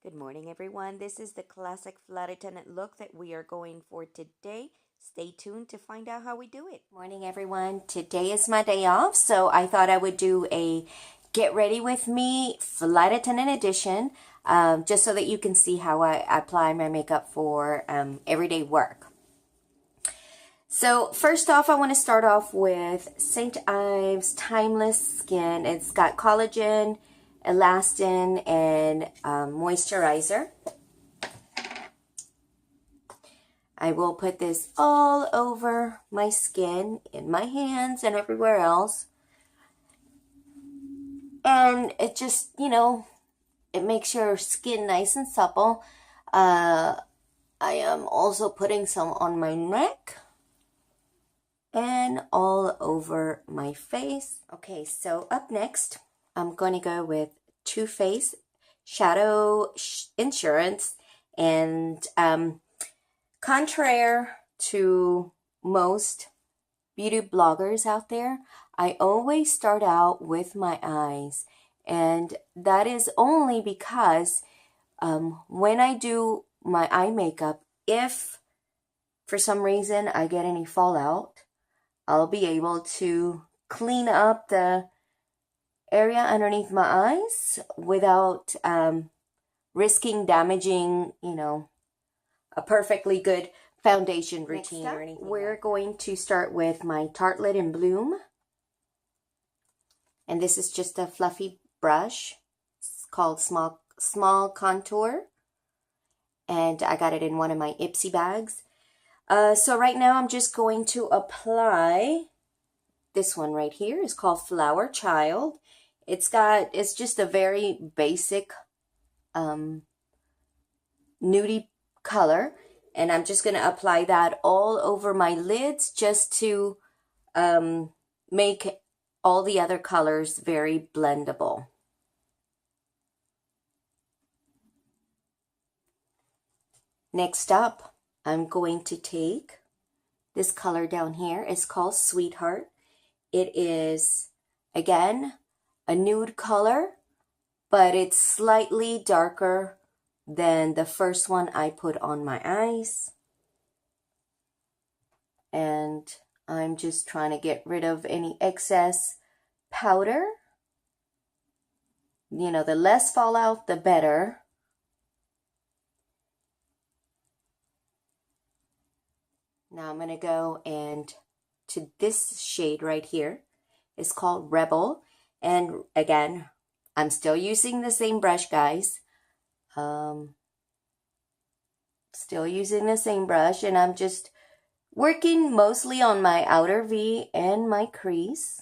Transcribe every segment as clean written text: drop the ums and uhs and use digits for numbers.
Good morning, everyone. This is the classic flat attendant look that we are going for today. Stay tuned to find out how we do it. Morning, everyone. Today is my day off, so I thought I would do a get ready with me flight attendant edition, just so that you can see how I apply my makeup for everyday work. So first off, I want to start off with St. Ives Timeless Skin. It's got collagen, elastin, and moisturizer. I will put this all over my skin, in my hands, and everywhere else. And it just, it makes your skin nice and supple. I am also putting some on my neck and all over my face. Okay, so up next, I'm going to go with Too Faced Shadow Insurance. And contrary to most beauty bloggers out there, I always start out with my eyes. And that is only because when I do my eye makeup, if for some reason I get any fallout, I'll be able to clean up the area underneath my eyes without risking damaging, a perfectly good foundation routine or anything. We're going to start with my Tartelette in Bloom. And this is just a fluffy brush. It's called Small Contour. And I got it in one of my Ipsy bags. So right now I'm just going to apply this one right here. It's called Flower Child. It's just a very basic nudie color, and I'm just going to apply that all over my lids just to make all the other colors very blendable. Next up, I'm going to take this color down here. It's called Sweetheart. It is, again, a nude color, but it's slightly darker than the first one I put on my eyes. And I'm just trying to get rid of any excess powder. The less fallout, the better. Now I'm going to go and to this shade right here. It's called Rebel. And again, I'm still using the same brush, guys. Still using the same brush, and I'm just working mostly on my outer V and my crease.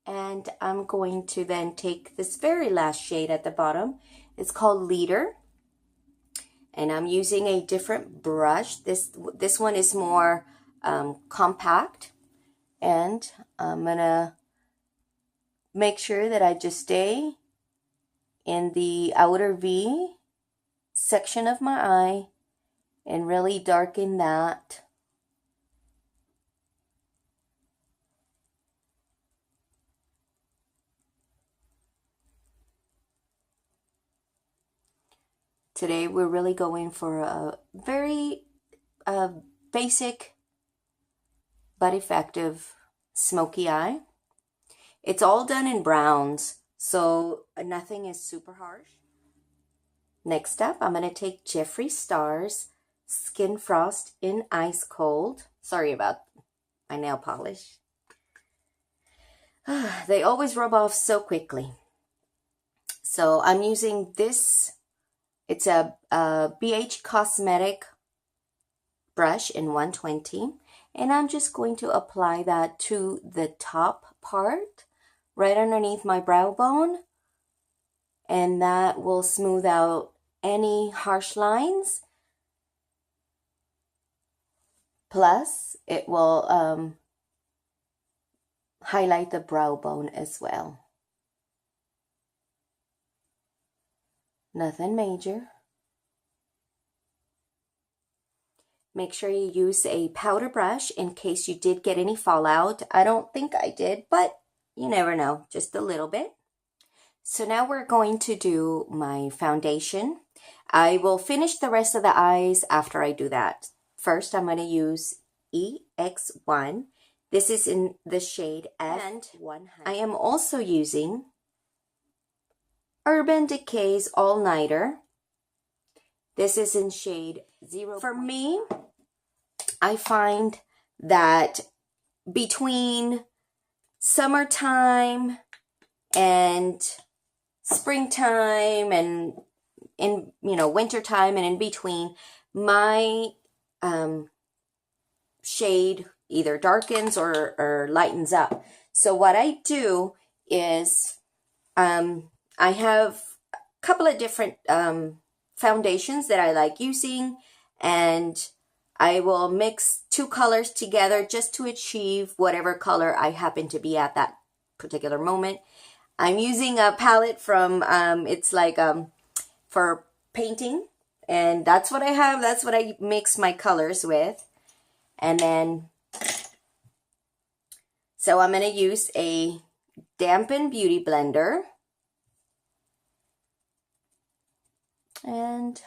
And I'm going to then take this very last shade at the bottom. It's called Leader. And I'm using a different brush. This one is more compact. And I'm going to make sure that I just stay in the outer V section of my eye and really darken that. Today we're really going for a very basic but effective smoky eye. It's all done in browns, so nothing is super harsh. Next up, I'm going to take Jeffree Star's Skin Frost in Ice Cold. Sorry about my nail polish. They always rub off so quickly. So I'm using this. It's a BH Cosmetic brush in 120. And I'm just going to apply that to the top part, right underneath my brow bone. And that will smooth out any harsh lines. Plus, it will highlight the brow bone as well. Nothing major. Make sure you use a powder brush in case you did get any fallout. I don't think I did, but you never know, just a little bit. So now we're going to do my foundation. I will finish the rest of the eyes after I do that. First, I'm going to use EX1. This is in the shade F100. I am also using Urban Decay's All Nighter. This is in shade 0. For me, I find that between summertime and springtime and in wintertime and in between, my shade either darkens or lightens up. So what I do is I have a couple of different foundations that I like using, and I will mix two colors together just to achieve whatever color I happen to be at that particular moment. I'm using a palette from, it's like for painting, and that's what I have. That's what I mix my colors with. And then, so I'm going to use a dampened beauty blender. And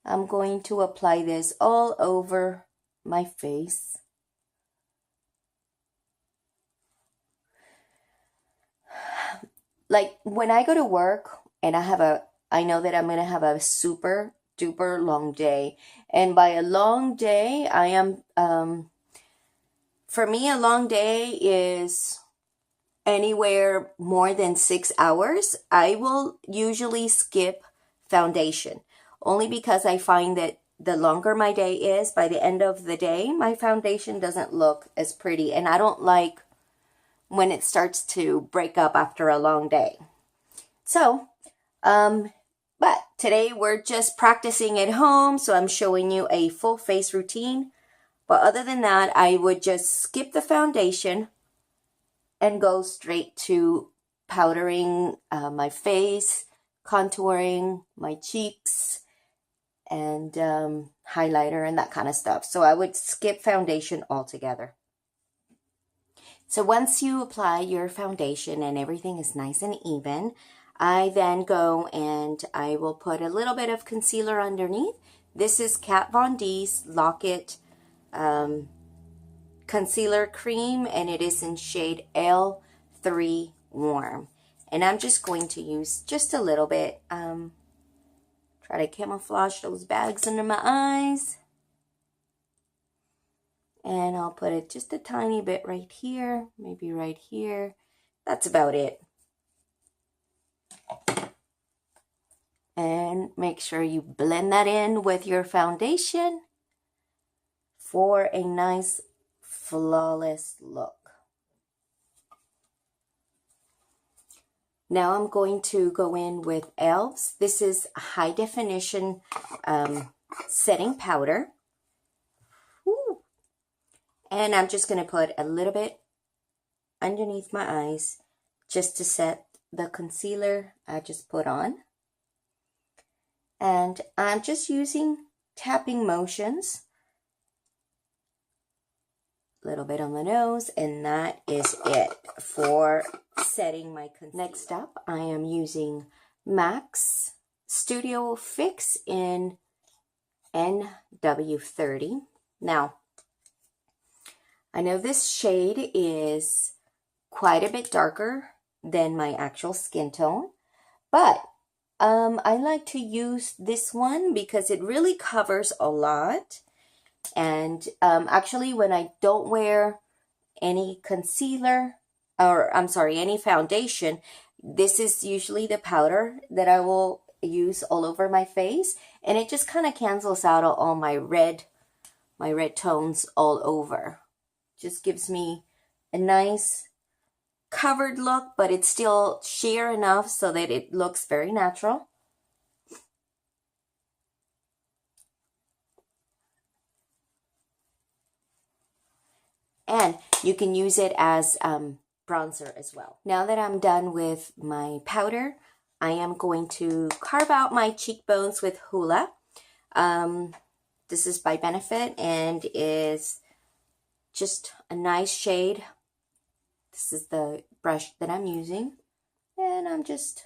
I'm going to apply this all over my face. Like when I go to work and I know that I'm going to have a super duper long day. And by a long day, I am, for me, a long day is anywhere more than 6 hours. I will usually skip foundation, only because I find that the longer my day is, by the end of the day, my foundation doesn't look as pretty, and I don't like when it starts to break up after a long day. So, but today we're just practicing at home, so I'm showing you a full face routine. But other than that, I would just skip the foundation and go straight to powdering my face, contouring my cheeks, and highlighter and that kind of stuff. So I would skip foundation altogether. So once you apply your foundation and everything is nice and even, I then go and I will put a little bit of concealer underneath. This is Kat Von D's Lock-It Concealer Cream, and it is in shade L3 Warm. And I'm just going to use just a little bit. Try to camouflage those bags under my eyes. And I'll put it just a tiny bit right here, maybe right here. That's about it. And make sure you blend that in with your foundation for a nice, flawless look. Now I'm going to go in with e.l.f.'s. This is high definition setting powder. Woo. And I'm just going to put a little bit underneath my eyes just to set the concealer I just put on. And I'm just using tapping motions. A little bit on the nose, and that is it for setting my concealer. Next up, I am using MAC's Studio Fix in NW30. Now, I know this shade is quite a bit darker than my actual skin tone, but I like to use this one because it really covers a lot. And actually, when I don't wear any concealer, or I'm sorry, any foundation, this is usually the powder that I will use all over my face, and it just kind of cancels out all my red tones all over. Just gives me a nice covered look, but it's still sheer enough so that it looks very natural. And you can use it as bronzer as well. Now that I'm done with my powder, I am going to carve out my cheekbones with Hoola. This is by Benefit and is just a nice shade. This is the brush that I'm using. And I'm just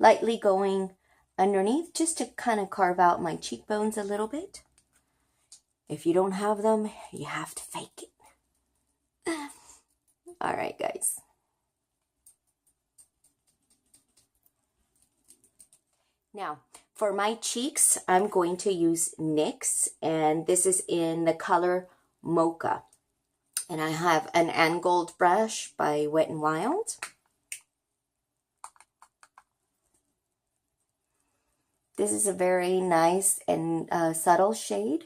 lightly going underneath just to kind of carve out my cheekbones a little bit. If you don't have them, you have to fake it. All right, guys. Now, for my cheeks, I'm going to use NYX, and this is in the color Mocha. And I have an angled brush by Wet n Wild. This is a very nice and subtle shade.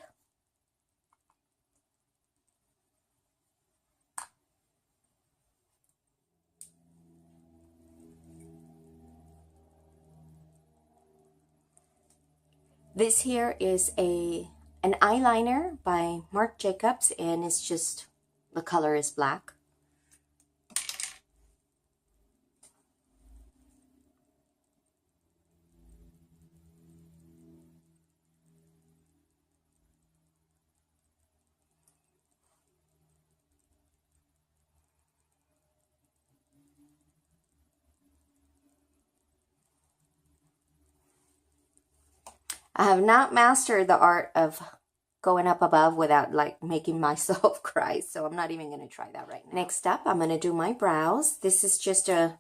This here is an eyeliner by Marc Jacobs, and it's just, the color is black. I have not mastered the art of going up above without like making myself cry, so I'm not even going to try that right now. Next up, I'm going to do my brows. This is just a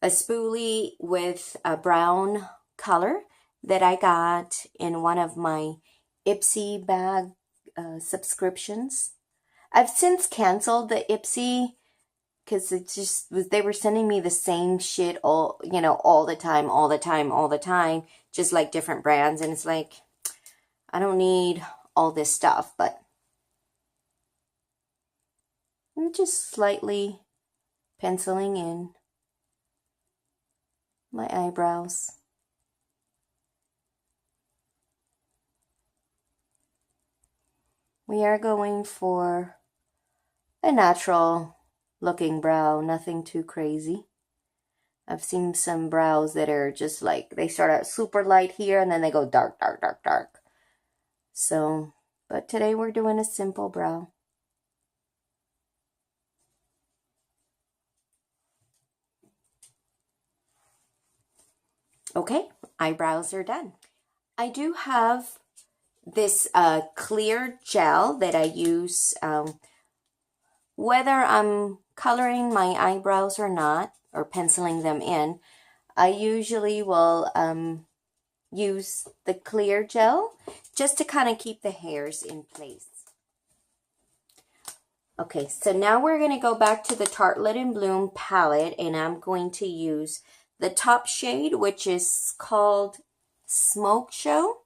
spoolie with a brown color that I got in one of my Ipsy bag subscriptions. I've since canceled the Ipsy because it just was, they were sending me the same shit all the time, just like different brands, and it's like, I don't need all this stuff. But I'm just slightly penciling in my eyebrows. We are going for a natural looking brow, nothing too crazy. I've seen some brows that are just like, they start out super light here and then they go dark, dark, dark, dark. So, but today we're doing a simple brow. Okay, eyebrows are done. I do have this clear gel that I use whether I'm coloring my eyebrows or not, or penciling them in. I usually will use the clear gel just to kind of keep the hairs in place. Okay, so now we're going to go back to the Tartelette in Bloom palette, and I'm going to use the top shade, which is called Smoke Show.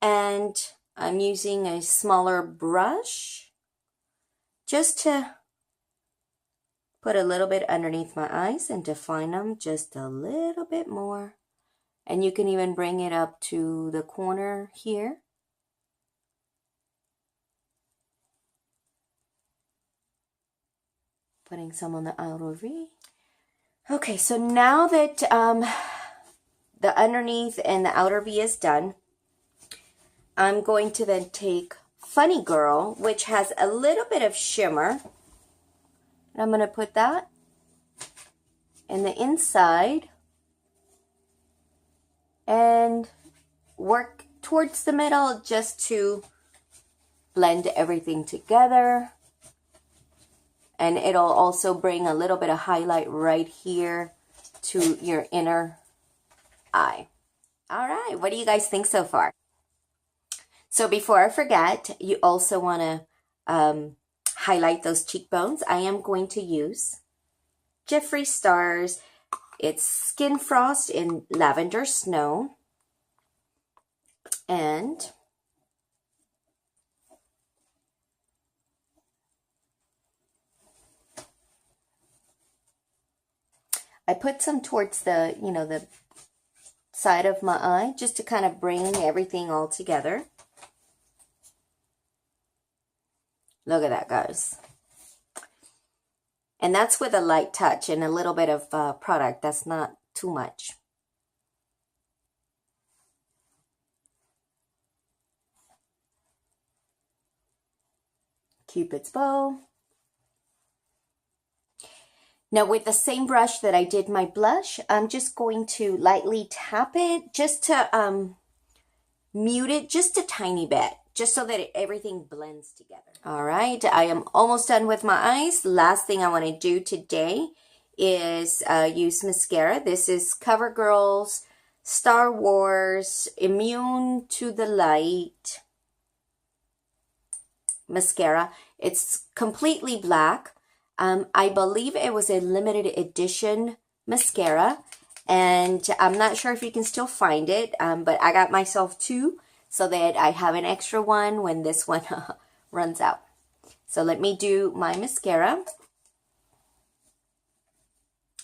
And I'm using a smaller brush just to put a little bit underneath my eyes and define them just a little bit more. And you can even bring it up to the corner here. Putting some on the outer V. Okay, so now that the underneath and the outer V is done, I'm going to then take Funny Girl, which has a little bit of shimmer. And I'm going to put that in the inside and work towards the middle just to blend everything together. And it'll also bring a little bit of highlight right here to your inner eye. All right, what do you guys think so far? So before I forget, you also want to highlight those cheekbones. I am going to use Jeffree Star's, it's Skin Frost in Lavender Snow. And I put some towards the, the side of my eye just to kind of bring everything all together. Look at that, guys. And that's with a light touch and a little bit of product. That's not too much. Cupid's bow. Now with the same brush that I did my blush, I'm just going to lightly tap it just to mute it just a tiny bit, just so that everything blends together. All right, I am almost done with my eyes. Last thing I want to do today is use mascara. This is CoverGirl's Star Wars Immune to the Light mascara. It's completely black. I believe it was a limited edition mascara, and I'm not sure if you can still find it, but I got myself two so that I have an extra one when this one runs out. So let me do my mascara.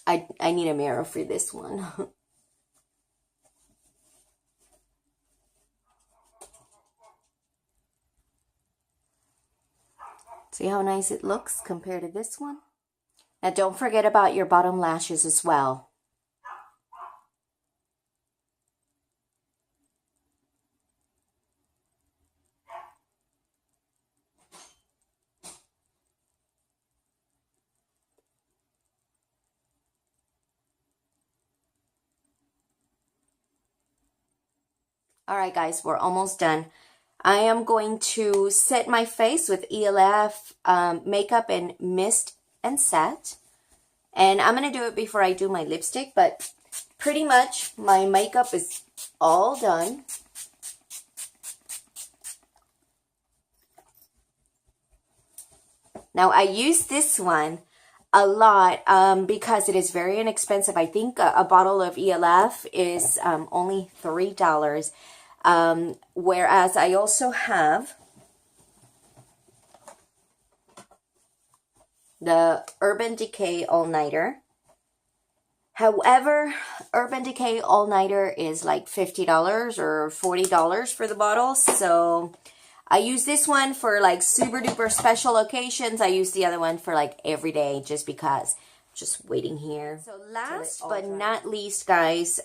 I need a mirror for this one. See how nice it looks compared to this one? Now don't forget about your bottom lashes as well. All right, guys, we're almost done. I am going to set my face with ELF Makeup and Mist and Set. And I'm going to do it before I do my lipstick, but pretty much my makeup is all done. Now, I use this one a lot because it is very inexpensive. I think a bottle of ELF is only $3. Whereas I also have the Urban Decay All Nighter. However, Urban Decay All Nighter is like $50 or $40 for the bottle. So I use this one for like super duper special occasions. I use the other one for like every day just because. Just waiting here. So last but not least, guys,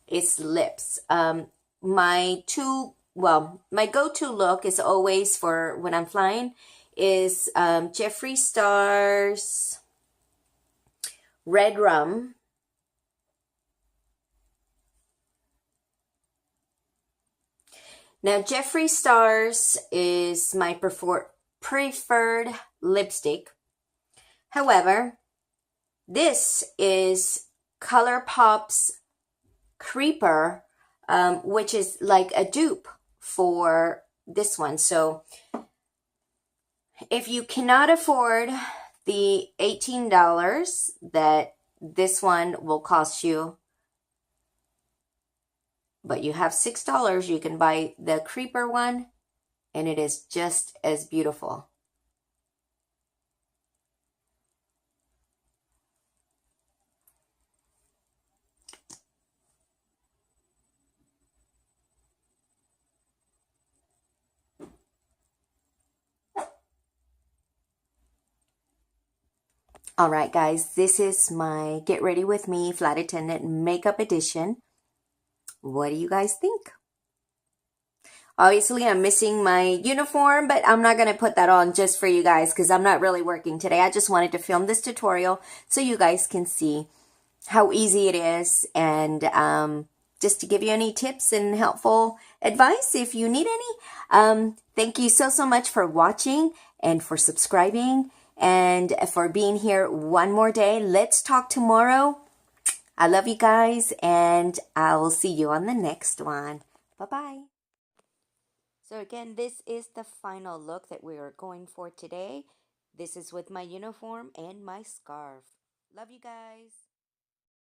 is lips. My go-to look is always for when I'm flying is Jeffree Star's Red Rum. Now, Jeffree Star's is my preferred lipstick. However, this is ColourPop's Creeper, which is like a dupe for this one. So if you cannot afford the $18 that this one will cost you, but you have $6, you can buy the Creeper one, and it is just as beautiful. All right, guys, this is my Get Ready With Me Flight Attendant Makeup Edition. What do you guys think? Obviously, I'm missing my uniform, but I'm not going to put that on just for you guys because I'm not really working today. I just wanted to film this tutorial so you guys can see how easy it is, and just to give you any tips and helpful advice if you need any. Thank you so much for watching and for subscribing and for being here one more day. Let's talk tomorrow. I love you guys, and I will see you on the next one. Bye-bye. So again, this is the final look that we are going for today. This is with my uniform and my scarf. Love you guys.